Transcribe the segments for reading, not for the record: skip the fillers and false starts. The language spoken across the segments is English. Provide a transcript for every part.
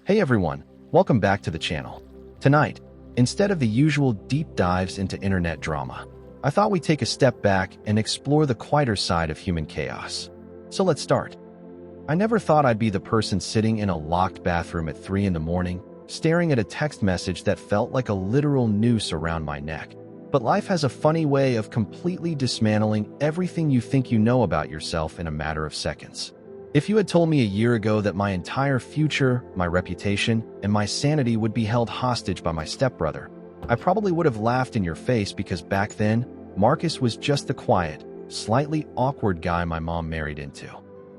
Hey everyone, welcome back to the channel. Tonight, instead of the usual deep dives into internet drama, I thought we'd take a step back and explore the quieter side of human chaos. So let's start. I never thought I'd be the person sitting in a locked bathroom at 3 in the morning, staring at a text message that felt like a literal noose around my neck. But life has a funny way of completely dismantling everything you think you know about yourself in a matter of seconds. If you had told me a year ago that my entire future, my reputation, and my sanity would be held hostage by my stepbrother, I probably would have laughed in your face because back then, Marcus was just the quiet, slightly awkward guy my mom married into.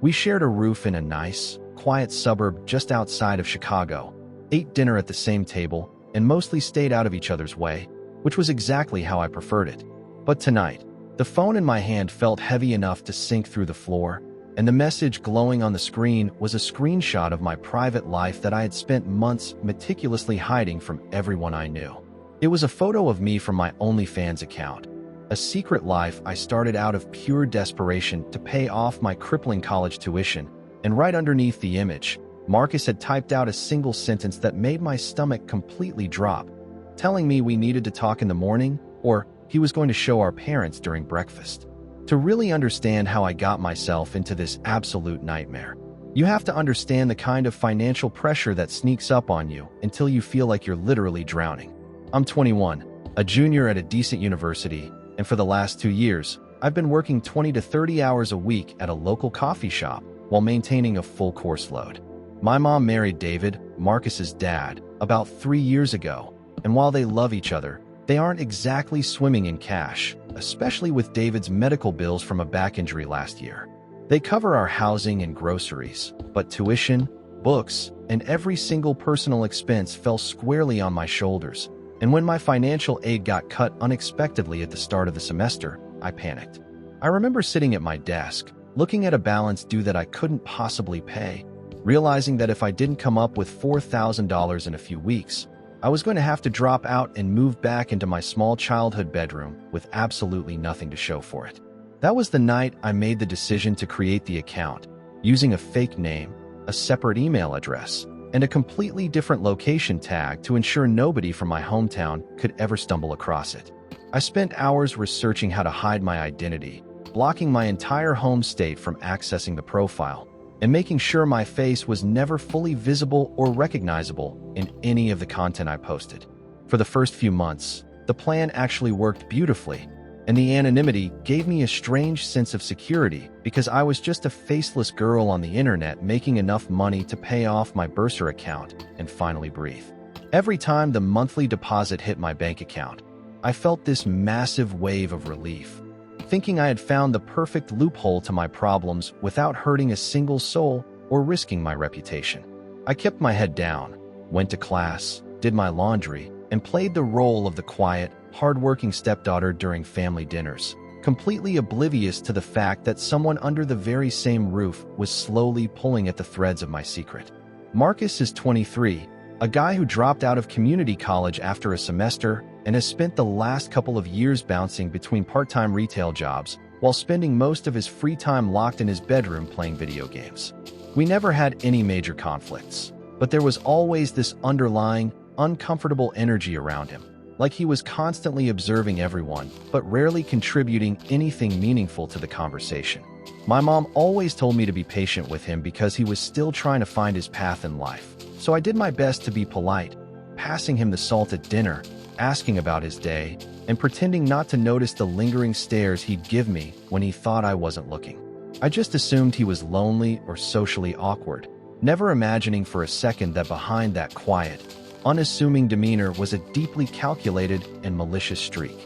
We shared a roof in a nice, quiet suburb just outside of Chicago, ate dinner at the same table, and mostly stayed out of each other's way, which was exactly how I preferred it. But tonight, the phone in my hand felt heavy enough to sink through the floor, and the message glowing on the screen was a screenshot of my private life that I had spent months meticulously hiding from everyone I knew. It was a photo of me from my OnlyFans account, a secret life I started out of pure desperation to pay off my crippling college tuition, and right underneath the image, Marcus had typed out a single sentence that made my stomach completely drop, telling me we needed to talk in the morning, or he was going to show our parents during breakfast. To really understand how I got myself into this absolute nightmare, you have to understand the kind of financial pressure that sneaks up on you until you feel like you're literally drowning. I'm 21, a junior at a decent university, and for the last 2 years, I've been working 20 to 30 hours a week at a local coffee shop while maintaining a full course load. My mom married David, Marcus's dad, about 3 years ago, and while they love each other, they aren't exactly swimming in cash, especially with David's medical bills from a back injury last year. They cover our housing and groceries, but tuition, books, and every single personal expense fell squarely on my shoulders. And when my financial aid got cut unexpectedly at the start of the semester, I panicked. I remember sitting at my desk, looking at a balance due that I couldn't possibly pay, realizing that if I didn't come up with $4,000 in a few weeks, I was going to have to drop out and move back into my small childhood bedroom with absolutely nothing to show for it. That was the night I made the decision to create the account, using a fake name, a separate email address, and a completely different location tag to ensure nobody from my hometown could ever stumble across it. I spent hours researching how to hide my identity, blocking my entire home state from accessing the profile, and making sure my face was never fully visible or recognizable in any of the content I posted. For the first few months, the plan actually worked beautifully, and the anonymity gave me a strange sense of security because I was just a faceless girl on the internet making enough money to pay off my bursar account and finally breathe. Every time the monthly deposit hit my bank account, I felt this massive wave of relief, thinking I had found the perfect loophole to my problems without hurting a single soul or risking my reputation. I kept my head down, went to class, did my laundry, and played the role of the quiet, hard-working stepdaughter during family dinners, completely oblivious to the fact that someone under the very same roof was slowly pulling at the threads of my secret. Marcus is 23, a guy who dropped out of community college after a semester and has spent the last couple of years bouncing between part-time retail jobs while spending most of his free time locked in his bedroom playing video games. We never had any major conflicts, but there was always this underlying, uncomfortable energy around him, like he was constantly observing everyone, but rarely contributing anything meaningful to the conversation. My mom always told me to be patient with him because he was still trying to find his path in life, so I did my best to be polite, passing him the salt at dinner, asking about his day, and pretending not to notice the lingering stares he'd give me when he thought I wasn't looking. I just assumed he was lonely or socially awkward, never imagining for a second that behind that quiet, unassuming demeanor was a deeply calculated and malicious streak.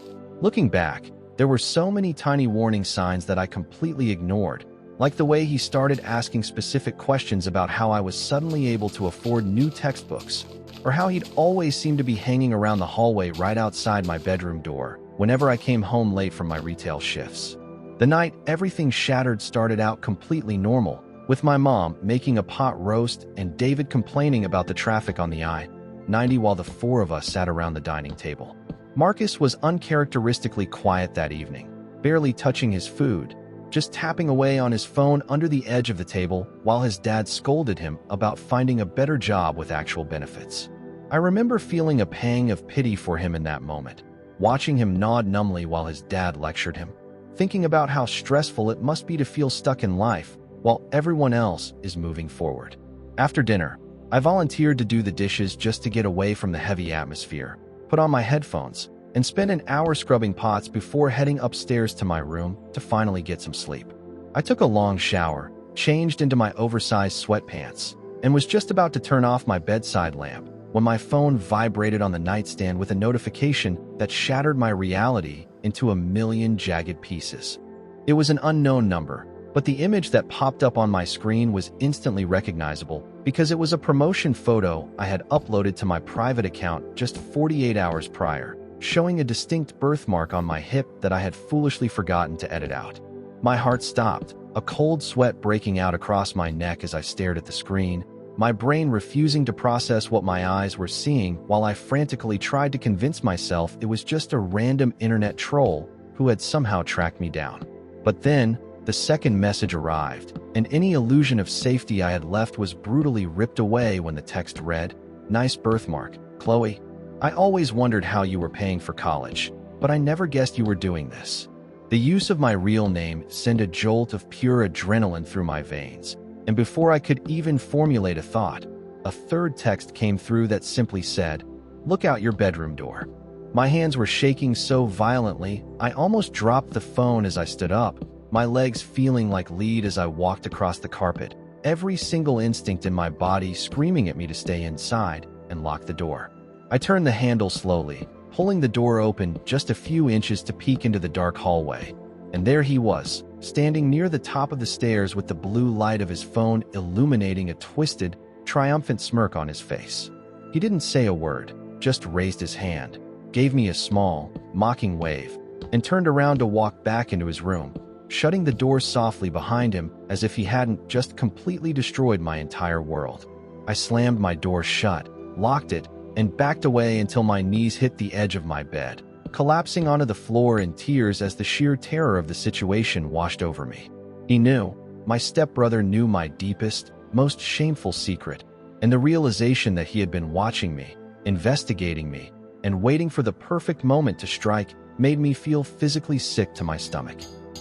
Looking back, there were so many tiny warning signs that I completely ignored, like the way he started asking specific questions about how I was suddenly able to afford new textbooks, or how he'd always seemed to be hanging around the hallway right outside my bedroom door whenever I came home late from my retail shifts. The night everything shattered started out completely normal, with my mom making a pot roast and David complaining about the traffic on the I-90 while the four of us sat around the dining table. Marcus was uncharacteristically quiet that evening, barely touching his food, just tapping away on his phone under the edge of the table while his dad scolded him about finding a better job with actual benefits. I remember feeling a pang of pity for him in that moment, watching him nod numbly while his dad lectured him, thinking about how stressful it must be to feel stuck in life while everyone else is moving forward. After dinner, I volunteered to do the dishes just to get away from the heavy atmosphere, put on my headphones, and spend an hour scrubbing pots before heading upstairs to my room to finally get some sleep. I took a long shower, changed into my oversized sweatpants, and was just about to turn off my bedside lamp when my phone vibrated on the nightstand with a notification that shattered my reality into a million jagged pieces. It was an unknown number, but the image that popped up on my screen was instantly recognizable because it was a promotion photo I had uploaded to my private account just 48 hours prior, showing a distinct birthmark on my hip that I had foolishly forgotten to edit out. My heart stopped, a cold sweat breaking out across my neck as I stared at the screen, my brain refusing to process what my eyes were seeing while I frantically tried to convince myself it was just a random internet troll who had somehow tracked me down. But then, the second message arrived, and any illusion of safety I had left was brutally ripped away when the text read, "Nice birthmark, Chloe. I always wondered how you were paying for college, but I never guessed you were doing this." The use of my real name sent a jolt of pure adrenaline through my veins, and before I could even formulate a thought, a third text came through that simply said, "Look out your bedroom door." My hands were shaking so violently, I almost dropped the phone as I stood up, my legs feeling like lead as I walked across the carpet, every single instinct in my body screaming at me to stay inside and lock the door. I turned the handle slowly, pulling the door open just a few inches to peek into the dark hallway. And there he was, standing near the top of the stairs with the blue light of his phone illuminating a twisted, triumphant smirk on his face. He didn't say a word, just raised his hand, gave me a small, mocking wave, and turned around to walk back into his room, shutting the door softly behind him as if he hadn't just completely destroyed my entire world. I slammed my door shut, locked it, and backed away until my knees hit the edge of my bed, collapsing onto the floor in tears as the sheer terror of the situation washed over me. He knew, my stepbrother knew my deepest, most shameful secret, and the realization that he had been watching me, investigating me, and waiting for the perfect moment to strike made me feel physically sick to my stomach.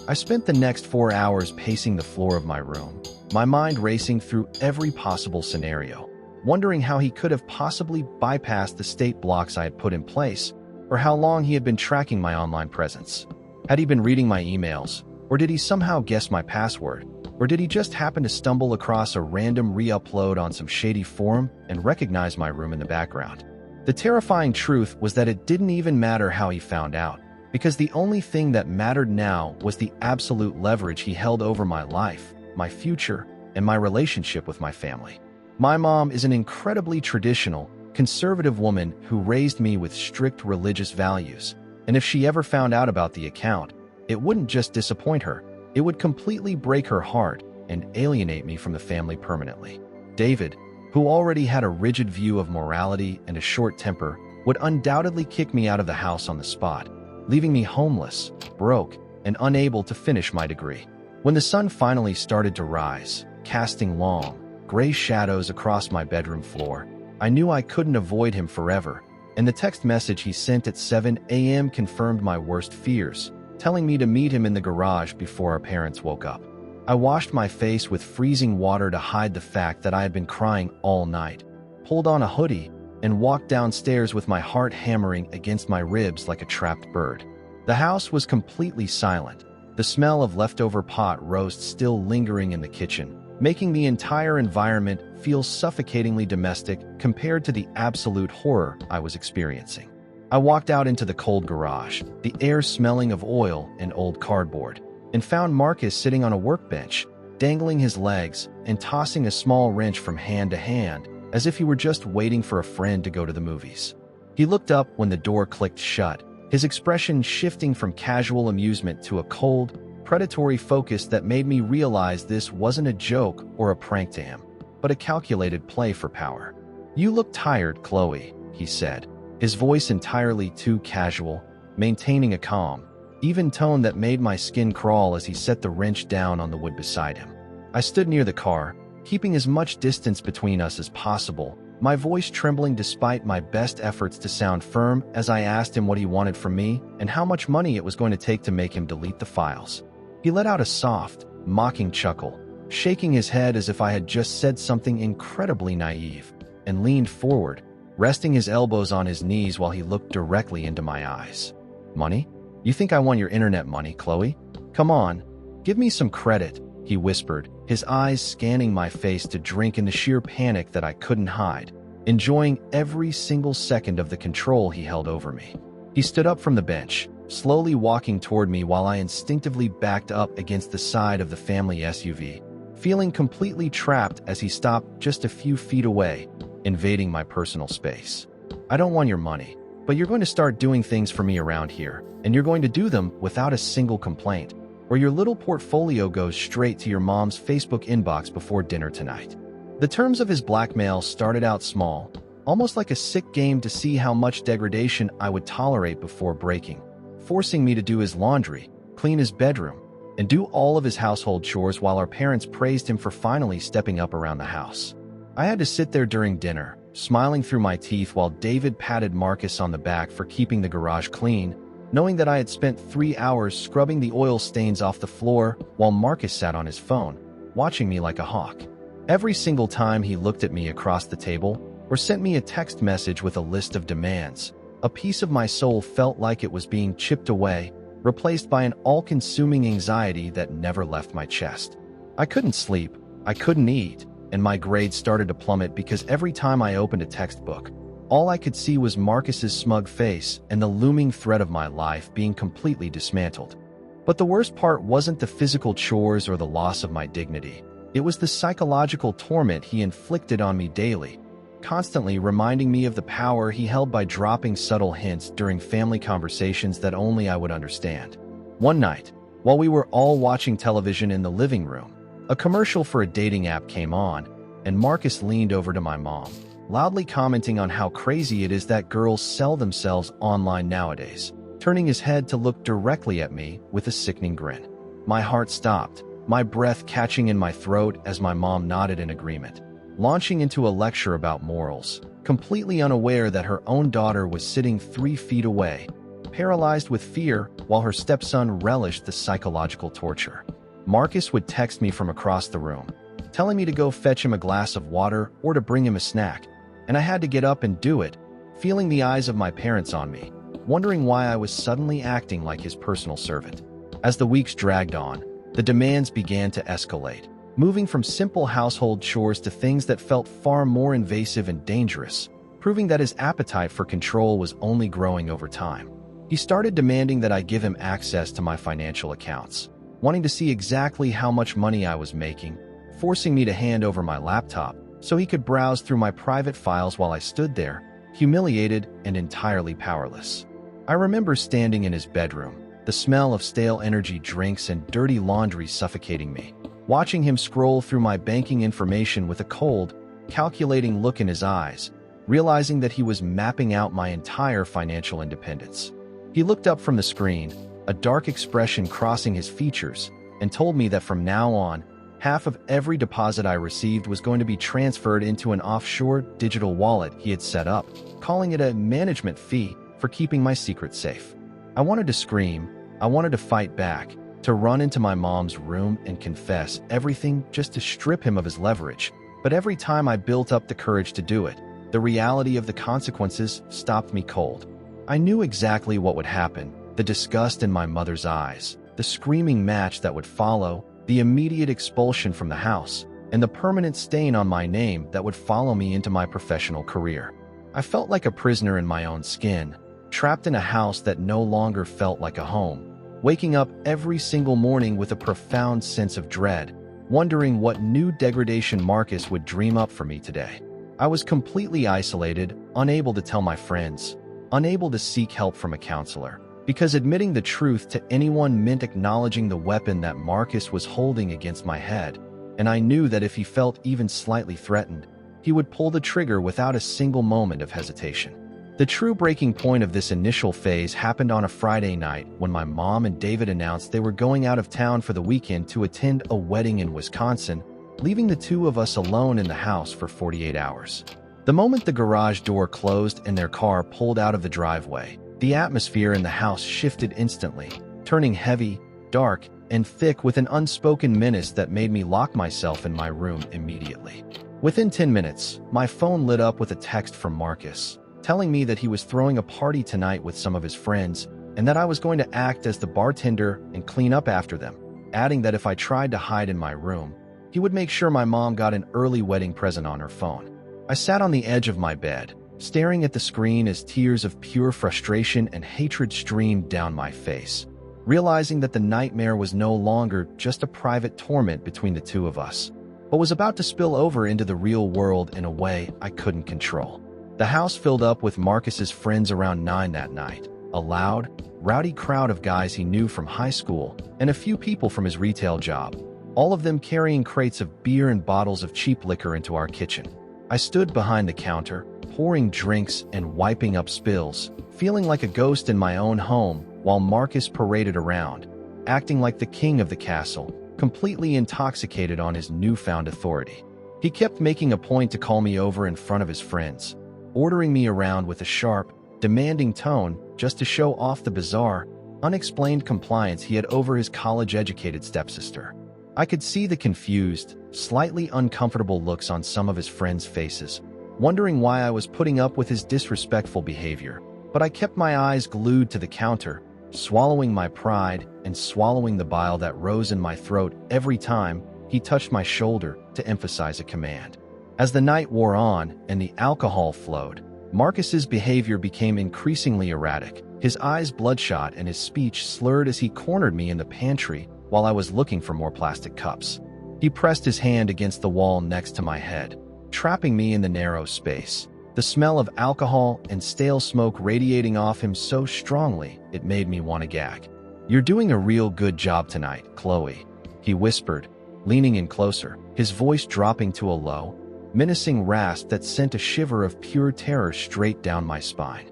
I spent the next 4 hours pacing the floor of my room, my mind racing through every possible scenario, wondering how he could have possibly bypassed the state blocks I had put in place, or how long he had been tracking my online presence. Had he been reading my emails, or did he somehow guess my password, or did he just happen to stumble across a random re-upload on some shady forum and recognize my room in the background? The terrifying truth was that it didn't even matter how he found out, because the only thing that mattered now was the absolute leverage he held over my life, my future, and my relationship with my family. My mom is an incredibly traditional, conservative woman who raised me with strict religious values, and if she ever found out about the account, it wouldn't just disappoint her, it would completely break her heart and alienate me from the family permanently. David, who already had a rigid view of morality and a short temper, would undoubtedly kick me out of the house on the spot, leaving me homeless, broke, and unable to finish my degree. When the sun finally started to rise, casting long, gray shadows across my bedroom floor, I knew I couldn't avoid him forever, and the text message he sent at 7 a.m. confirmed my worst fears, telling me to meet him in the garage before our parents woke up. I washed my face with freezing water to hide the fact that I had been crying all night, pulled on a hoodie, and walked downstairs with my heart hammering against my ribs like a trapped bird. The house was completely silent, the smell of leftover pot roast still lingering in the kitchen, making the entire environment feel suffocatingly domestic compared to the absolute horror I was experiencing. I walked out into the cold garage, the air smelling of oil and old cardboard, and found Marcus sitting on a workbench, dangling his legs and tossing a small wrench from hand to hand, as if he were just waiting for a friend to go to the movies. He looked up when the door clicked shut, his expression shifting from casual amusement to a cold, predatory focus that made me realize this wasn't a joke or a prank to him, but a calculated play for power. "You look tired, Chloe," he said, his voice entirely too casual, maintaining a calm, even tone that made my skin crawl as he set the wrench down on the wood beside him. I stood near the car, keeping as much distance between us as possible, my voice trembling despite my best efforts to sound firm as I asked him what he wanted from me and how much money it was going to take to make him delete the files. He let out a soft, mocking chuckle, shaking his head as if I had just said something incredibly naive, and leaned forward, resting his elbows on his knees while he looked directly into my eyes. "Money? You think I want your internet money, Chloe? Come on, give me some credit," he whispered, his eyes scanning my face to drink in the sheer panic that I couldn't hide, enjoying every single second of the control he held over me. He stood up from the bench, slowly walking toward me while I instinctively backed up against the side of the family SUV, feeling completely trapped as he stopped just a few feet away, invading my personal space. "I don't want your money, but you're going to start doing things for me around here, and you're going to do them without a single complaint, or your little portfolio goes straight to your mom's Facebook inbox before dinner tonight." The terms of his blackmail started out small, almost like a sick game to see how much degradation I would tolerate before breaking, forcing me to do his laundry, clean his bedroom, and do all of his household chores while our parents praised him for finally stepping up around the house. I had to sit there during dinner, smiling through my teeth while David patted Marcus on the back for keeping the garage clean, knowing that I had spent 3 hours scrubbing the oil stains off the floor while Marcus sat on his phone, watching me like a hawk. Every single time he looked at me across the table or sent me a text message with a list of demands, a piece of my soul felt like it was being chipped away, replaced by an all-consuming anxiety that never left my chest. I couldn't sleep, I couldn't eat, and my grades started to plummet because every time I opened a textbook, all I could see was Marcus's smug face and the looming threat of my life being completely dismantled. But the worst part wasn't the physical chores or the loss of my dignity. It was the psychological torment he inflicted on me daily, constantly reminding me of the power he held by dropping subtle hints during family conversations that only I would understand. One night, while we were all watching television in the living room, a commercial for a dating app came on, and Marcus leaned over to my mom, loudly commenting on how crazy it is that girls sell themselves online nowadays, turning his head to look directly at me with a sickening grin. My heart stopped, my breath catching in my throat as my mom nodded in agreement, launching into a lecture about morals, completely unaware that her own daughter was sitting 3 feet away, paralyzed with fear while her stepson relished the psychological torture. Marcus would text me from across the room, telling me to go fetch him a glass of water or to bring him a snack, and I had to get up and do it, feeling the eyes of my parents on me, wondering why I was suddenly acting like his personal servant. As the weeks dragged on, the demands began to escalate, moving from simple household chores to things that felt far more invasive and dangerous, proving that his appetite for control was only growing over time. He started demanding that I give him access to my financial accounts, wanting to see exactly how much money I was making, forcing me to hand over my laptop so he could browse through my private files while I stood there, humiliated and entirely powerless. I remember standing in his bedroom, the smell of stale energy drinks and dirty laundry suffocating me, watching him scroll through my banking information with a cold, calculating look in his eyes, realizing that he was mapping out my entire financial independence. He looked up from the screen, a dark expression crossing his features, and told me that from now on, half of every deposit I received was going to be transferred into an offshore digital wallet he had set up, calling it a management fee for keeping my secret safe. I wanted to scream, I wanted to fight back, to run into my mom's room and confess everything just to strip him of his leverage, but every time I built up the courage to do it, the reality of the consequences stopped me cold. I knew exactly what would happen, the disgust in my mother's eyes, the screaming match that would follow, the immediate expulsion from the house, and the permanent stain on my name that would follow me into my professional career. I felt like a prisoner in my own skin, trapped in a house that no longer felt like a home, waking up every single morning with a profound sense of dread, wondering what new degradation Marcus would dream up for me today. I was completely isolated, unable to tell my friends, unable to seek help from a counselor, because admitting the truth to anyone meant acknowledging the weapon that Marcus was holding against my head, and I knew that if he felt even slightly threatened, he would pull the trigger without a single moment of hesitation. The true breaking point of this initial phase happened on a Friday night when my mom and David announced they were going out of town for the weekend to attend a wedding in Wisconsin, leaving the two of us alone in the house for 48 hours. The moment the garage door closed and their car pulled out of the driveway, the atmosphere in the house shifted instantly, turning heavy, dark, and thick with an unspoken menace that made me lock myself in my room immediately. Within 10 minutes, my phone lit up with a text from Marcus, telling me that he was throwing a party tonight with some of his friends and that I was going to act as the bartender and clean up after them, adding that if I tried to hide in my room, he would make sure my mom got an early wedding present on her phone. I sat on the edge of my bed, staring at the screen as tears of pure frustration and hatred streamed down my face, realizing that the nightmare was no longer just a private torment between the two of us, but was about to spill over into the real world in a way I couldn't control. The house filled up with Marcus's friends around 9 that night, a loud, rowdy crowd of guys he knew from high school and a few people from his retail job, all of them carrying crates of beer and bottles of cheap liquor into our kitchen. I stood behind the counter, pouring drinks and wiping up spills, feeling like a ghost in my own home while Marcus paraded around, acting like the king of the castle, completely intoxicated on his newfound authority. He kept making a point to call me over in front of his friends, ordering me around with a sharp, demanding tone just to show off the bizarre, unexplained compliance he had over his college-educated stepsister. I could see the confused, slightly uncomfortable looks on some of his friends' faces, wondering why I was putting up with his disrespectful behavior, but I kept my eyes glued to the counter, swallowing my pride and swallowing the bile that rose in my throat every time he touched my shoulder to emphasize a command. As the night wore on and the alcohol flowed, Marcus's behavior became increasingly erratic, his eyes bloodshot and his speech slurred as he cornered me in the pantry while I was looking for more plastic cups. He pressed his hand against the wall next to my head, trapping me in the narrow space, the smell of alcohol and stale smoke radiating off him so strongly it made me want to gag. "You're doing a real good job tonight, Chloe," he whispered, leaning in closer, his voice dropping to a low, menacing rasp that sent a shiver of pure terror straight down my spine.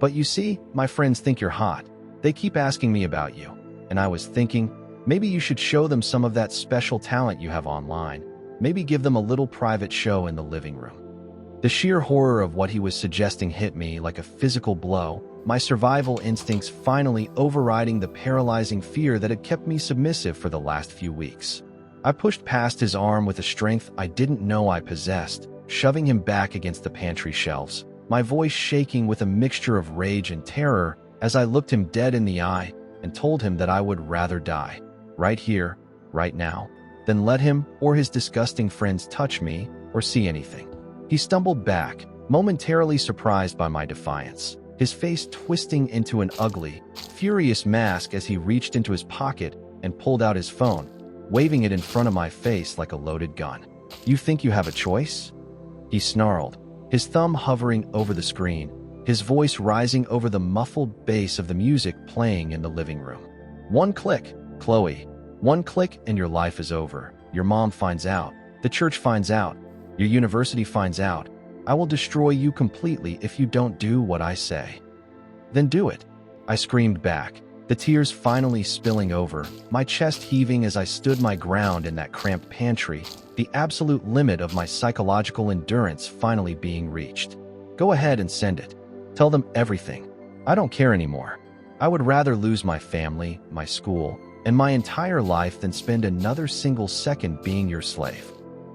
"But you see, my friends think you're hot. They keep asking me about you, and I was thinking, maybe you should show them some of that special talent you have online. Maybe give them a little private show in the living room." The sheer horror of what he was suggesting hit me like a physical blow, my survival instincts finally overriding the paralyzing fear that had kept me submissive for the last few weeks. I pushed past his arm with a strength I didn't know I possessed, shoving him back against the pantry shelves, my voice shaking with a mixture of rage and terror as I looked him dead in the eye and told him that I would rather die, right here, right now, than let him or his disgusting friends touch me or see anything. He stumbled back, momentarily surprised by my defiance, his face twisting into an ugly, furious mask as he reached into his pocket and pulled out his phone, waving it in front of my face like a loaded gun. "You think you have a choice?" he snarled, his thumb hovering over the screen, his voice rising over the muffled bass of the music playing in the living room. "One click, Chloe. One click and your life is over. Your mom finds out. The church finds out. Your university finds out. I will destroy you completely if you don't do what I say." "Then do it," I screamed back, the tears finally spilling over, my chest heaving as I stood my ground in that cramped pantry, the absolute limit of my psychological endurance finally being reached. "Go ahead and send it. Tell them everything. I don't care anymore. I would rather lose my family, my school, and my entire life than spend another single second being your slave."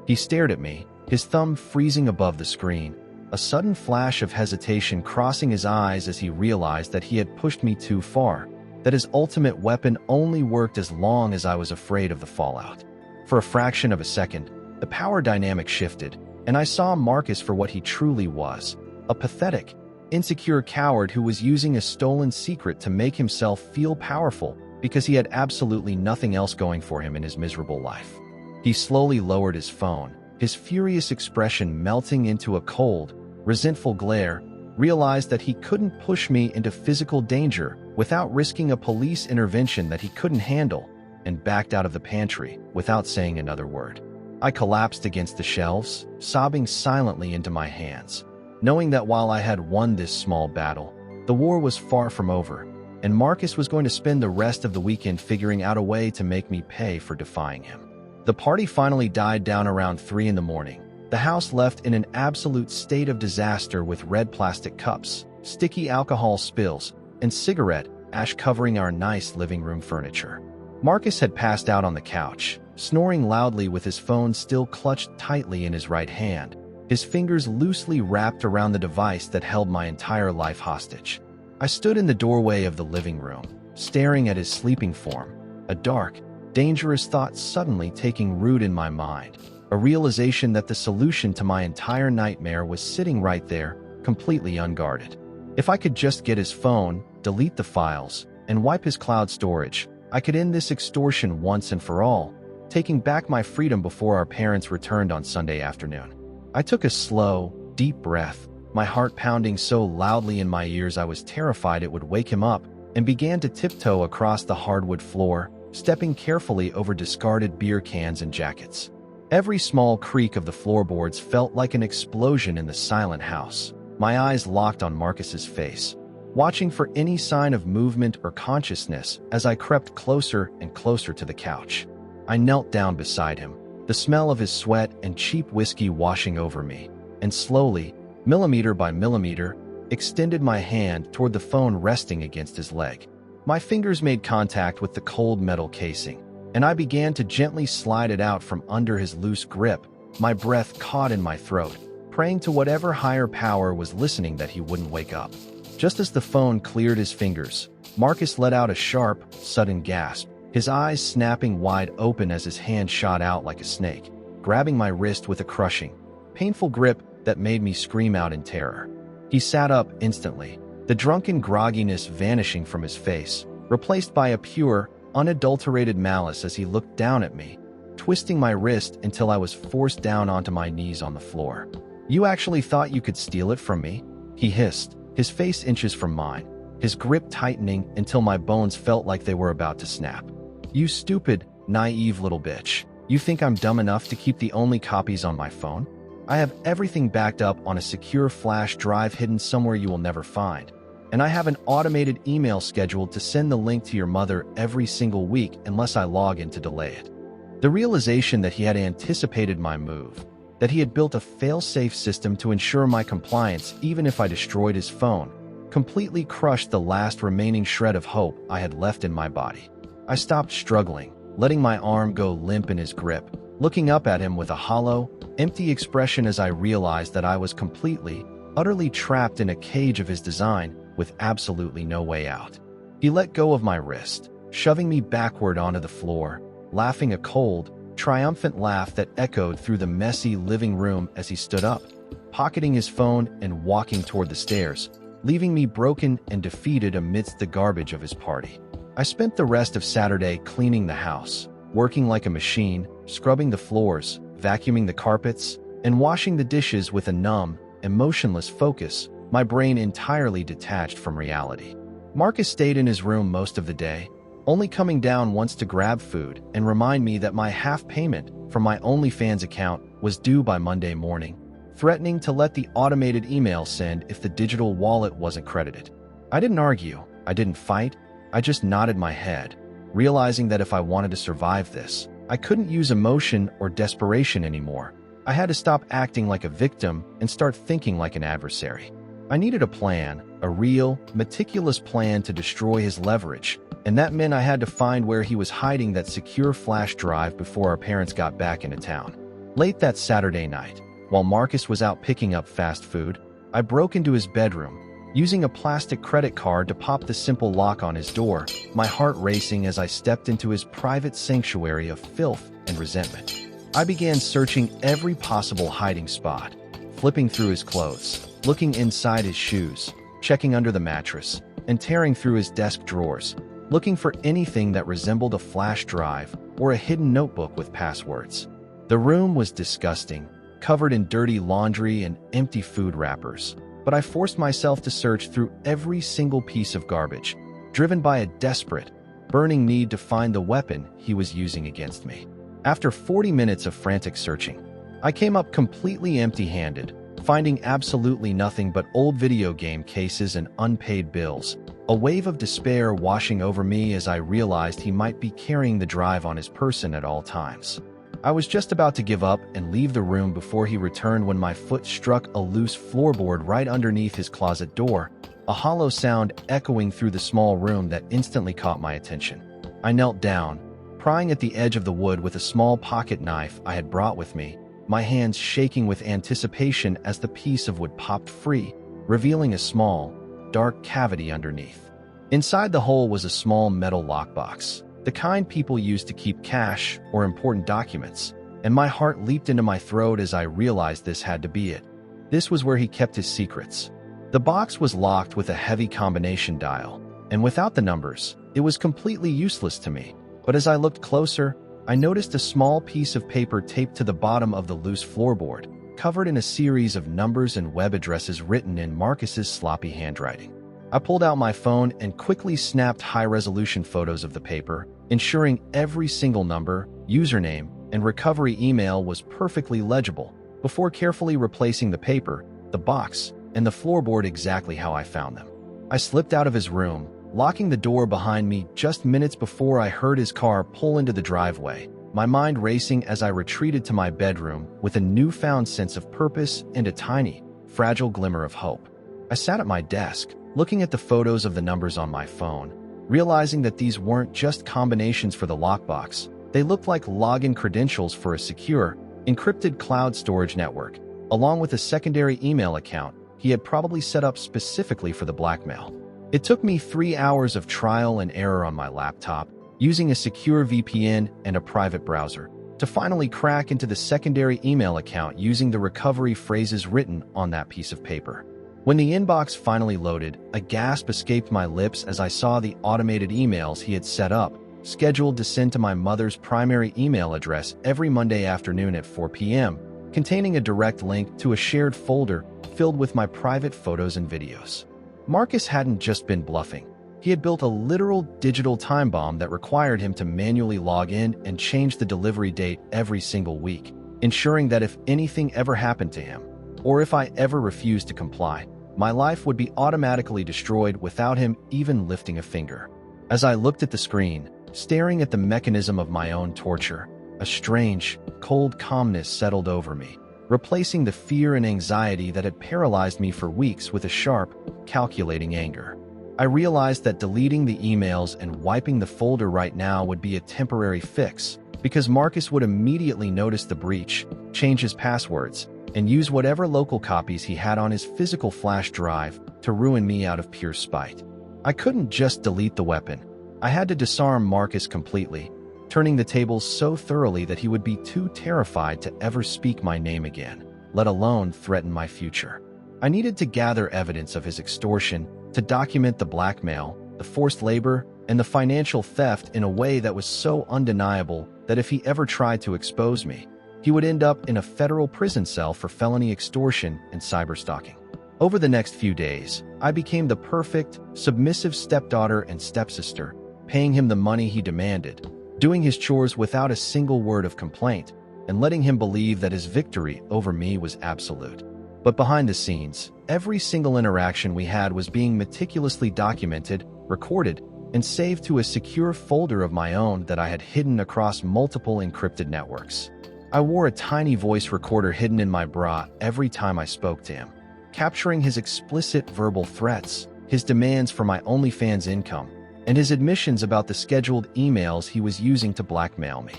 He stared at me, his thumb freezing above the screen, a sudden flash of hesitation crossing his eyes as he realized that he had pushed me too far, that his ultimate weapon only worked as long as I was afraid of the fallout. For a fraction of a second, the power dynamic shifted, and I saw Marcus for what he truly was, a pathetic, insecure coward who was using a stolen secret to make himself feel powerful because he had absolutely nothing else going for him in his miserable life. He slowly lowered his phone, his furious expression melting into a cold, resentful glare, realized that he couldn't push me into physical danger without risking a police intervention that he couldn't handle, and backed out of the pantry without saying another word. I collapsed against the shelves, sobbing silently into my hands. knowing that while I had won this small battle, the war was far from over, and Marcus was going to spend the rest of the weekend figuring out a way to make me pay for defying him. The party finally died down around 3 in the morning, the house left in an absolute state of disaster with red plastic cups, sticky alcohol spills, and cigarette ash covering our nice living room furniture. Marcus had passed out on the couch, snoring loudly with his phone still clutched tightly in his right hand, his fingers loosely wrapped around the device that held my entire life hostage. I stood in the doorway of the living room, staring at his sleeping form, a dark, dangerous thought suddenly taking root in my mind, a realization that the solution to my entire nightmare was sitting right there, completely unguarded. If I could just get his phone, delete the files, and wipe his cloud storage, I could end this extortion once and for all, taking back my freedom before our parents returned on Sunday afternoon. I took a slow, deep breath, my heart pounding so loudly in my ears I was terrified it would wake him up, and began to tiptoe across the hardwood floor, stepping carefully over discarded beer cans and jackets. Every small creak of the floorboards felt like an explosion in the silent house. My eyes locked on Marcus's face, watching for any sign of movement or consciousness as I crept closer and closer to the couch. I knelt down beside him, the smell of his sweat and cheap whiskey washing over me, and slowly, millimeter by millimeter, extended my hand toward the phone resting against his leg. My fingers made contact with the cold metal casing, and I began to gently slide it out from under his loose grip, my breath caught in my throat, praying to whatever higher power was listening that he wouldn't wake up. Just as the phone cleared his fingers, Marcus let out a sharp, sudden gasp, his eyes snapping wide open as his hand shot out like a snake, grabbing my wrist with a crushing, painful grip that made me scream out in terror. He sat up instantly, the drunken grogginess vanishing from his face, replaced by a pure, unadulterated malice as he looked down at me, twisting my wrist until I was forced down onto my knees on the floor. "You actually thought you could steal it from me?" he hissed, his face inches from mine, his grip tightening until my bones felt like they were about to snap. "You stupid, naive little bitch. You think I'm dumb enough to keep the only copies on my phone? I have everything backed up on a secure flash drive hidden somewhere you will never find. And I have an automated email scheduled to send the link to your mother every single week unless I log in to delay it." The realization that he had anticipated my move, that he had built a fail-safe system to ensure my compliance even if I destroyed his phone, completely crushed the last remaining shred of hope I had left in my body. I stopped struggling, letting my arm go limp in his grip, looking up at him with a hollow, empty expression as I realized that I was completely, utterly trapped in a cage of his design with absolutely no way out. He let go of my wrist, shoving me backward onto the floor, laughing a cold, triumphant laugh that echoed through the messy living room as he stood up, pocketing his phone and walking toward the stairs, leaving me broken and defeated amidst the garbage of his party. I spent the rest of Saturday cleaning the house, working like a machine, scrubbing the floors, vacuuming the carpets, and washing the dishes with a numb, emotionless focus, my brain entirely detached from reality. Marcus stayed in his room most of the day, only coming down once to grab food and remind me that my half payment from my OnlyFans account was due by Monday morning, threatening to let the automated email send if the digital wallet wasn't credited. I didn't argue, I didn't fight, I just nodded my head, realizing that if I wanted to survive this, I couldn't use emotion or desperation anymore. I had to stop acting like a victim and start thinking like an adversary. I needed a plan, a real, meticulous plan to destroy his leverage, and that meant I had to find where he was hiding that secure flash drive before our parents got back into town. Late that Saturday night, while Marcus was out picking up fast food, I broke into his bedroom, using a plastic credit card to pop the simple lock on his door, my heart racing as I stepped into his private sanctuary of filth and resentment. I began searching every possible hiding spot, flipping through his clothes, looking inside his shoes, checking under the mattress, and tearing through his desk drawers, looking for anything that resembled a flash drive or a hidden notebook with passwords. The room was disgusting, covered in dirty laundry and empty food wrappers, but I forced myself to search through every single piece of garbage, driven by a desperate, burning need to find the weapon he was using against me. After 40 minutes of frantic searching, I came up completely empty-handed, finding absolutely nothing but old video game cases and unpaid bills. A wave of despair washing over me as I realized he might be carrying the drive on his person at all times. I was just about to give up and leave the room before he returned when my foot struck a loose floorboard right underneath his closet door, a hollow sound echoing through the small room that instantly caught my attention. I knelt down, prying at the edge of the wood with a small pocket knife I had brought with me, my hands shaking with anticipation as the piece of wood popped free, revealing a small, dark cavity underneath. Inside the hole was a small metal lockbox, the kind people use to keep cash or important documents, and my heart leaped into my throat as I realized this had to be it. This was where he kept his secrets. The box was locked with a heavy combination dial, and without the numbers, it was completely useless to me. But as I looked closer, I noticed a small piece of paper taped to the bottom of the loose floorboard, covered in a series of numbers and web addresses written in Marcus's sloppy handwriting. I pulled out my phone and quickly snapped high-resolution photos of the paper, ensuring every single number, username, and recovery email was perfectly legible, before carefully replacing the paper, the box, and the floorboard exactly how I found them. I slipped out of his room, locking the door behind me just minutes before I heard his car pull into the driveway, my mind racing as I retreated to my bedroom with a newfound sense of purpose and a tiny, fragile glimmer of hope. I sat at my desk, looking at the photos of the numbers on my phone, realizing that these weren't just combinations for the lockbox. They looked like login credentials for a secure, encrypted cloud storage network, along with a secondary email account he had probably set up specifically for the blackmail. It took me 3 hours of trial and error on my laptop, using a secure VPN and a private browser, to finally crack into the secondary email account using the recovery phrases written on that piece of paper. When the inbox finally loaded, a gasp escaped my lips as I saw the automated emails he had set up, scheduled to send to my mother's primary email address every Monday afternoon at 4 p.m., containing a direct link to a shared folder filled with my private photos and videos. Marcus hadn't just been bluffing. He had built a literal digital time bomb that required him to manually log in and change the delivery date every single week, ensuring that if anything ever happened to him, or if I ever refused to comply, my life would be automatically destroyed without him even lifting a finger. As I looked at the screen, staring at the mechanism of my own torture, a strange, cold calmness settled over me, replacing the fear and anxiety that had paralyzed me for weeks with a sharp, calculating anger. I realized that deleting the emails and wiping the folder right now would be a temporary fix, because Marcus would immediately notice the breach, change his passwords, and use whatever local copies he had on his physical flash drive to ruin me out of pure spite. I couldn't just delete the weapon. I had to disarm Marcus completely, turning the tables so thoroughly that he would be too terrified to ever speak my name again, let alone threaten my future. I needed to gather evidence of his extortion, to document the blackmail, the forced labor, and the financial theft in a way that was so undeniable that if he ever tried to expose me, he would end up in a federal prison cell for felony extortion and cyberstalking. Over the next few days, I became the perfect, submissive stepdaughter and stepsister, paying him the money he demanded, doing his chores without a single word of complaint, and letting him believe that his victory over me was absolute. But behind the scenes, every single interaction we had was being meticulously documented, recorded, and saved to a secure folder of my own that I had hidden across multiple encrypted networks. I wore a tiny voice recorder hidden in my bra every time I spoke to him, capturing his explicit verbal threats, his demands for my OnlyFans income, and his admissions about the scheduled emails he was using to blackmail me.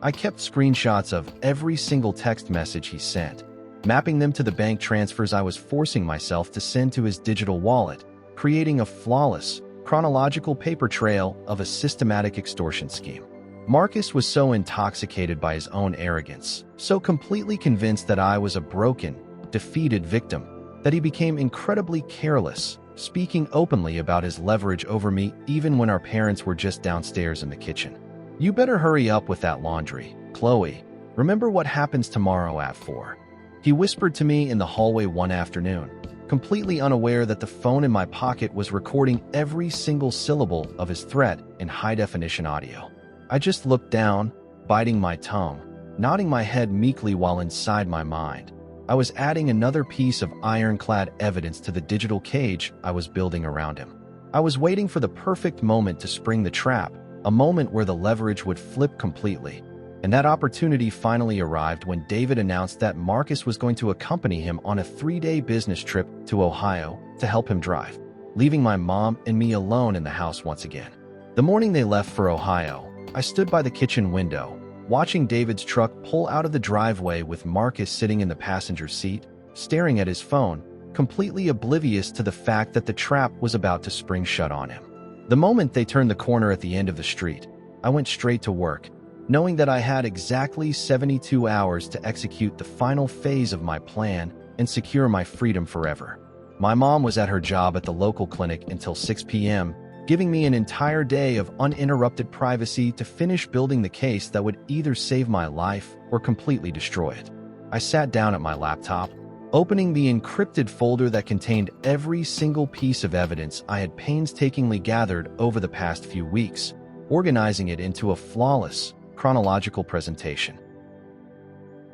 I kept screenshots of every single text message he sent, mapping them to the bank transfers I was forcing myself to send to his digital wallet, creating a flawless, chronological paper trail of a systematic extortion scheme. Marcus was so intoxicated by his own arrogance, so completely convinced that I was a broken, defeated victim, that he became incredibly careless, speaking openly about his leverage over me even when our parents were just downstairs in the kitchen. "You better hurry up with that laundry, Chloe. Remember what happens tomorrow at 4. He whispered to me in the hallway one afternoon, completely unaware that the phone in my pocket was recording every single syllable of his threat in high-definition audio. I just looked down, biting my tongue, nodding my head meekly while inside my mind, I was adding another piece of ironclad evidence to the digital cage I was building around him. I was waiting for the perfect moment to spring the trap, a moment where the leverage would flip completely. And that opportunity finally arrived when David announced that Marcus was going to accompany him on a 3-day business trip to Ohio to help him drive, leaving my mom and me alone in the house once again. The morning they left for Ohio, I stood by the kitchen window, watching David's truck pull out of the driveway with Marcus sitting in the passenger seat, staring at his phone, completely oblivious to the fact that the trap was about to spring shut on him. The moment they turned the corner at the end of the street, I went straight to work, knowing that I had exactly 72 hours to execute the final phase of my plan and secure my freedom forever. My mom was at her job at the local clinic until 6 p.m., giving me an entire day of uninterrupted privacy to finish building the case that would either save my life or completely destroy it. I sat down at my laptop, opening the encrypted folder that contained every single piece of evidence I had painstakingly gathered over the past few weeks, organizing it into a flawless, chronological presentation.